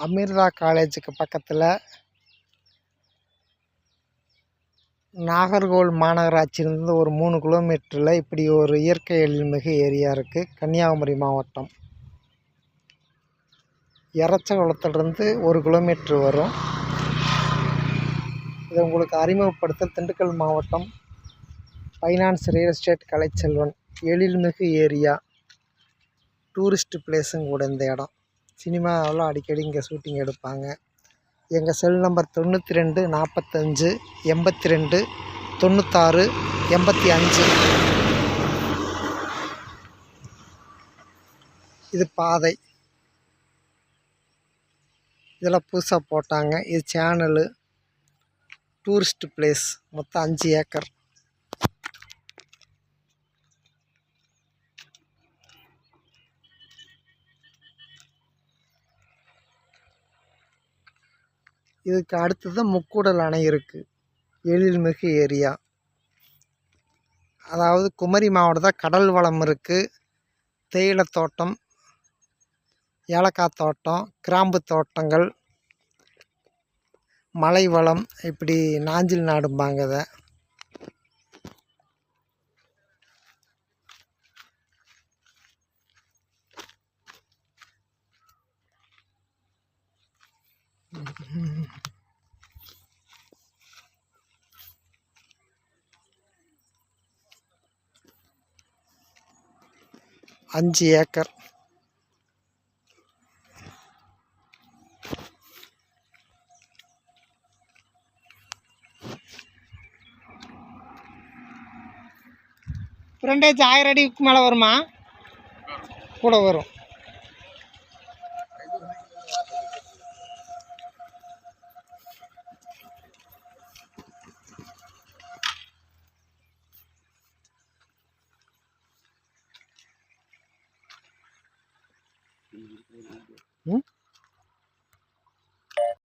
அமிர்தா காலேஜுக்கு பக்கத்தில் நாகர்கோவில் மாநகராட்சியிலிருந்து ஒரு 3 கிலோமீட்டரில் இப்படி ஒரு இயற்கை எழில்மிகு ஏரியா இருக்குது. கன்னியாகுமரி மாவட்டம் எரச்சகுளத்துலேருந்து 1 கிலோமீட்ரு வரும். இதை உங்களுக்கு அறிமுகப்படுத்த திண்டுக்கல் மாவட்டம் ஃபைனான்ஸ் ரியல் எஸ்டேட் கலைச்செல்வன். எழில்மிகு ஏரியா, டூரிஸ்ட் பிளேஸும் கூட இந்த இடம். சினிமாவில் அடிக்கடி இங்கே ஷூட்டிங் எடுப்பாங்க. எங்கள் செல் நம்பர் 92 45 82 96 85. இது பாதை, இதெல்லாம் புதுசாக போட்டாங்க. இது சேனலு, டூரிஸ்ட் பிளேஸ். மொத்தம் 5 ஏக்கர். இதுக்கு அடுத்தது முக்கூடல் அணை இருக்குது. எழில்மிகு ஏரியா, அதாவது குமரி மாவட்டத்தில் கடல் வளம் இருக்குது. தேயிலை தோட்டம், ஏலக்காய் தோட்டம், கிராம்பு தோட்டங்கள், மலை வளம், இப்படி நாஞ்சில் நாடும்பாங்க இதை. அஞ்சு ஏக்கர். ஃப்ரண்டேஜ் 1000 அடிக்கு மேலே வருமா? கூட வரும். ம்